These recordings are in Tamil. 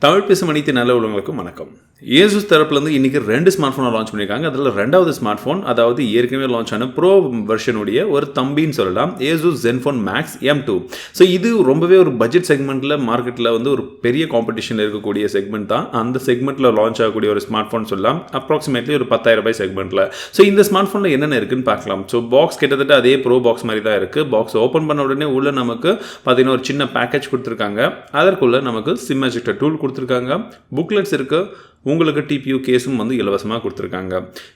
தமிழ் பேசும் அனைத்து நல்ல உள்ளவங்களுக்கும் வணக்கம். Asus தரப்புலேருந்து இன்றைக்கி 2 ஸ்மார்ட் ஃபோனை லான்ச் பண்ணியிருக்காங்க. அதில் ரெண்டாவது ஸ்மார்ட் ஃபோன், அதாவது ஏற்கனவே லான்ச் ஆன ப்ரோ வெர்ஷனுடைய ஒரு தம்பின்னு சொல்லலாம், Asus Zenfone Max M2. So இது ரொம்பவே ஒரு பட்ஜெட் செக்மெண்ட்டில் மார்க்கெட்டில் வந்து ஒரு பெரிய காம்படிஷனில் இருக்கக்கூடிய செக்மெண்ட் தான். அந்த செக்மெண்ட்டில் லான்ச் ஆகக்கூடிய ஒரு ஸ்மார்ட் ஃபோன் சொல்லலாம், அப்ராக்சிமேட்லி ஒரு 10,000 ரூபாய் செக்மெண்ட்டில். ஸோ இந்த ஸ்மார்ட் ஃபோனில் என்னென்ன இருக்குன்னு பார்க்கலாம். ஸோ பாக்ஸ் கிட்டத்தட்ட அதே ப்ரோ பாக்ஸ் மாதிரி தான் இருக்குது. பாக்ஸ் ஓப்பன் பண்ண உடனே உள்ள நமக்கு பார்த்தீங்கன்னா ஒரு சின்ன பேக்கேஜ் கொடுத்துருக்காங்க. அதற்குள்ளே நமக்கு சிம் எஜெக்டர் டூல் கொடுத்துருக்காங்க, புக்லெட்ஸ் இருக்குது, உங்களுக்கு டிபியூ கேஸும் வந்து இலவசமாக கொடுத்துருக்காங்க.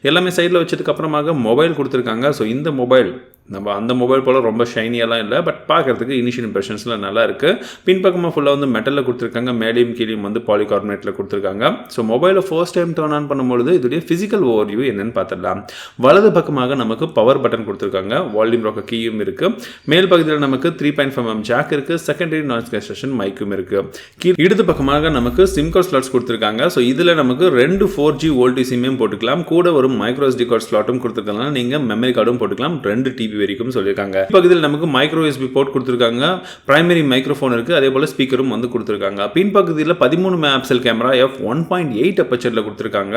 எல்லாமே சைடில் வச்சதுக்கு அப்புறமாக மொபைல் கொடுத்துருக்காங்க. ஸோ இந்த மொபைல் நம்ம அந்த மொபைல் போல் ரொம்ப ஷைனியெல்லாம் இல்லை, பட் பார்க்குறதுக்கு இனிஷியல் இம்ப்ரெஷன்ஸில் நல்லா இருக்குது. பின்பக்கமாக ஃபுல்லாக வந்து மெட்டலில் கொடுத்துருக்காங்க, மேலேயும் கீழேயும் வந்து பாலிகார்பனேட்டில் கொடுத்துருக்காங்க. ஸோ மொபைலை ஃபர்ஸ்ட் டைம் டர்ன் ஆன் பண்ணும்பொழுது இதோடைய ஃபிசிக்கல் ஓவர்வியூ என்னென்னு பார்த்துடலாம். வலது பக்கமாக நமக்கு பவர் பட்டன் கொடுத்துருக்காங்க, வால்யூம் ராக்கர் கீயும் இருக்குது. மேல் பகுதியில் நமக்கு 3.5mm ஜாக் இருக்குது, செகண்டரி நாய்ஸ் கேன்சலேஷன் மைக்கும் இருக்குது. இடது பக்கமாக நமக்கு சிம் கார்டு ஸ்லாட்ஸ் கொடுத்துருக்காங்க. ஸோ இதில் நமக்கு 2 4G வோல்டி சிம்மையும் போட்டுக்கலாம், கூட ஒரு மைக்ரோ SD கார்டு ஸ்லாட்டும் கொடுத்துருக்காங்க. நீங்கள் மெமரி கார்டும் போட்டுக்கலாம், 2 TB வரைக்கும் சொல்லியிருக்காங்க. பக்கத்தில் நமக்கு மைக்ரோ USB போர்ட் கொடுத்துருக்காங்க, பிரைமரி மைக்ரோஃபோன் இருக்குது, அதே போல் ஸ்பீக்கரும் வந்து கொடுத்துருக்காங்க. பின் பக்கத்தில் 13 மெகாபிக்சல் கேமரா f1.8 அப்பச்சரில் கொடுத்துருக்காங்க,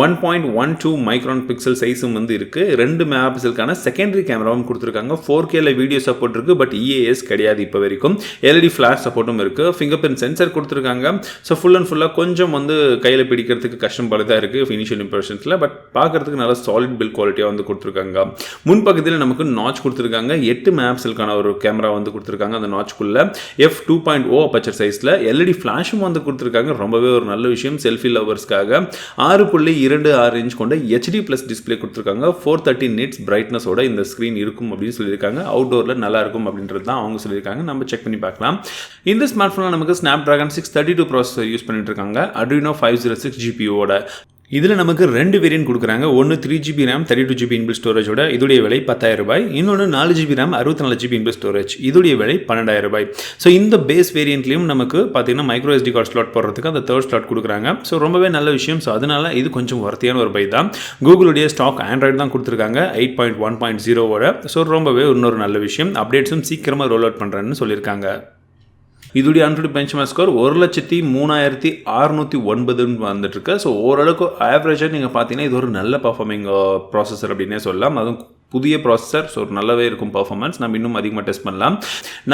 1.12 மைக்ரான் பிக்சல் சைஸும் வந்து இருக்குது. 2 மெகாபிக்சலுக்கான செகண்டரி கேமராவும் கொடுத்துருக்காங்க. 4Kல வீடியோ சப்போர்ட் இருக்குது, பட் EAS கிடையாது இப்போ வரைக்கும். LED ஃபிளாஷ் சப்போர்ட்டும் இருக்குது, ஃபிங்கர் பிரிண்ட் சென்சர் கொடுத்துருக்காங்க. ஸோ ஃபுல் அண்ட் ஃபுல்லாக கொஞ்சம் வந்து கையில் பிடிக்கிறதுக்கு கஷ்டம் போல தான் இருக்குது இனிஷியல் இம்ப்ரெஷன்ஸில், பட் பார்க்குறதுக்கு நல்லா சாலிட் பில்ட் குவாலிட்டியாக வந்து கொடுத்துருக்காங்க. முன்பக்கத்தில் நமக்கு நாட்ச் கொடுத்துருக்காங்க, 8 மெகாபிக்சலுக்கான ஒரு கேமரா வந்து கொடுத்துருக்காங்க. அந்த நாட்ச்குள்ள f2.0 அப்பச்சர் சைஸில் LED ஃப்ளாஷும் வந்து கொடுத்துருக்காங்க. ரொம்பவே ஒரு நல்ல விஷயம் செல்ஃபி லவர்ஸ்க்காக. 6.26 இன்ச் கொண்ட HD+ டிஸ்பிளே கொடுத்துருக்காங்க. 430 nits பிரைட்னஸோட இந்த ஸ்க்ரீன் இருக்கும் அப்படின்னு சொல்லியிருக்காங்க. அவுட்டோரில் நல்லா இருக்கும் அப்படின்றது தான் அவங்க சொல்லியிருக்காங்க. நம்ம செக் பண்ணி பார்க்கலாம். இந்த ஸ்மார்ட் ஃபோனில் நமக்கு Snapdragon 632 ப்ராசஸர் யூஸ் பண்ணிட்டு இருக்காங்க, Adreno 506 GPU-ஓட. இதில் நமக்கு 2 வேரியன்ட் கொடுக்குறாங்க. ஒன்று 3GB RAM 32GB இன்பில்ட் ஸ்டோரேஜோட, இதோடைய விலை 10,000 ரூபாய். இன்னொன்று 4GB RAM 64GB inbuilt storage, இதோடைய விலை 12,000 ரூபாய். ஸோ இந்த பேஸ் வேரியன்ட்லையும் நமக்கு பார்த்தீங்கன்னா மைக்ரோ SD கார்டு ஸ்லாட் போடுறதுக்கு அந்த தேர்ட் ஸ்லாட் கொடுக்குறாங்க. ஸோ ரொம்பவே நல்ல விஷயம். ஸோ அதனால இது கொஞ்சம் வர்த்தியான ஒரு பை தான். கூகுளுடைய ஸ்டாக் ஆண்ட்ராய்டு தான் கொடுத்துருக்காங்க 8.1.0-ஓட. ஸோ ரொம்பவே இன்னொரு நல்ல விஷயம். அப்டேட்ஸும் சீக்கிரமாக ரோல் அவுட் பண்ணுறேன்னு சொல்லியிருக்காங்க. இதோடைய ஆண்ட்ராய்டு பெஞ்ச்மார்க் ஸ்கோர் 1,03,609 வந்துட்டு இருக்கு. ஸோ ஓரளவுக்கு ஆவரேஜாக நீங்கள் பார்த்தீங்கன்னா இது ஒரு நல்ல பர்ஃபார்மிங் ப்ராசஸர் அப்படின்னே சொல்லலாம். அதுவும் புதிய ப்ராசஸர், ஸோ நல்லாவே இருக்கும் பர்ஃபார்மன்ஸ். நம்ம இன்னும் அதிகமாக டெஸ்ட் பண்ணலாம்.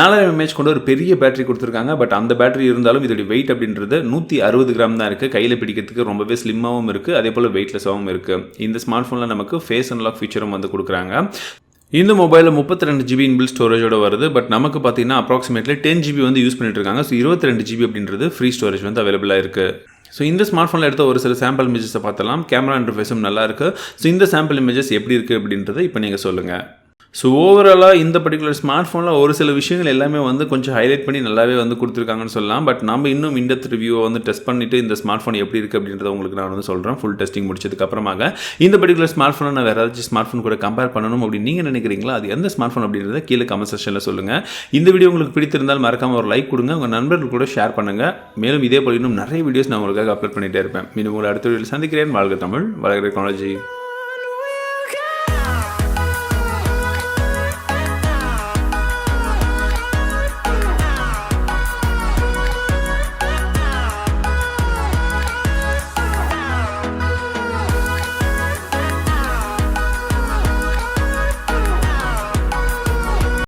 4000 mAh கொண்டு ஒரு பெரிய பேட்டரி கொடுத்துருக்காங்க, பட் அந்த பேட்டரி இருந்தாலும் இதோடைய வெயிட் அப்படின்றது 160 கிராம் தான் இருக்குது. கையில் பிடிக்கிறதுக்கு ரொம்பவே ஸ்லிம்மாகவும் இருக்குது, அதே போல் வெயிட்லெஸ்ஸாகவும் இருக்குது. இந்த ஸ்மார்ட் ஃபோனில் நமக்கு ஃபேஸ் அன்லாக் ஃபீச்சரும் வந்து கொடுக்குறாங்க. இந்த மொபைலில் 32GB இன்பில்ட் ஸ்டோரேஜோட வருது, பட் நமக்கு பார்த்தீங்கன்னா அப்ராக்சிமேட்லி 10GB வந்து யூஸ் பண்ணிட்டு இருக்காங்க. ஸோ 22GB அப்படின்றது ஃப்ரீ ஸ்டோரேஜ் வந்து அவைலபிளாக இருக்குது. ஸோ இந்த ஸ்மார்ட் ஃபோனில் எடுத்த ஒரு சில சாம்பிள் இமேஜஸை பார்த்தலாம். கேமரா இன்டர்ஃபேஸும் நல்லா இருக்குது. ஸோ இந்த சாம்பிள் இமேஜஸ் எப்படி இருக்குது அப்படின்றத இப்போ நீங்கள் சொல்லுங்கள். ஸோ ஓவராலாக இந்த பர்டிகுலர் ஸ்மார்ட் ஃபோனில் ஒரு சில விஷயங்கள் எல்லாமே வந்து கொஞ்சம் ஹைலைட் பண்ணி நல்லாவே வந்து கொடுத்துருக்காங்கன்னு சொல்லலாம். பட் நம்ம இன்னும் இன்டெப்த் ரிவ்யூவை வந்து டெஸ்ட் பண்ணிவிட்டு இந்த ஸ்மார்ட் ஃபோன் எப்படி இருக்குது அப்படின்றத உங்களுக்கு நான் வந்து சொல்கிறேன். ஃபுல் டெஸ்டிங் முடிச்சதுக்கு அப்புறமாக இந்த பர்டிகுலர் ஸ்மார்ட் ஃபோனை நான் வேறு ஏதாச்சும் ஸ்மார்ட் ஃபோன் கூட கம்பேர் பண்ணணும் அப்படின்னு நீங்கள் நினைக்கிறீங்களா? அது எந்த ஸ்மார்ட் ஃபோன் அப்படின்றத கீழே கமெண்ட் செக்ஷனில் சொல்லுங்கள். இந்த வீடியோ உங்களுக்கு பிடித்திருந்தால் மறக்காமல் ஒரு லைக் கொடுங்க, உங்கள் நண்பர்கள் கூட ஷேர் பண்ணுங்கள். மேலும் இதே போல் இன்னும் நிறைய வீடியோஸ் நான் உங்களுக்காக அப்லோட் பண்ணிகிட்டே இருப்பேன். மீண்டும் உங்களை அடுத்த வீடியோவில் சந்திக்கிறேன். வாழ்க தமிழ், வளர்கிற டெக்னாலஜி.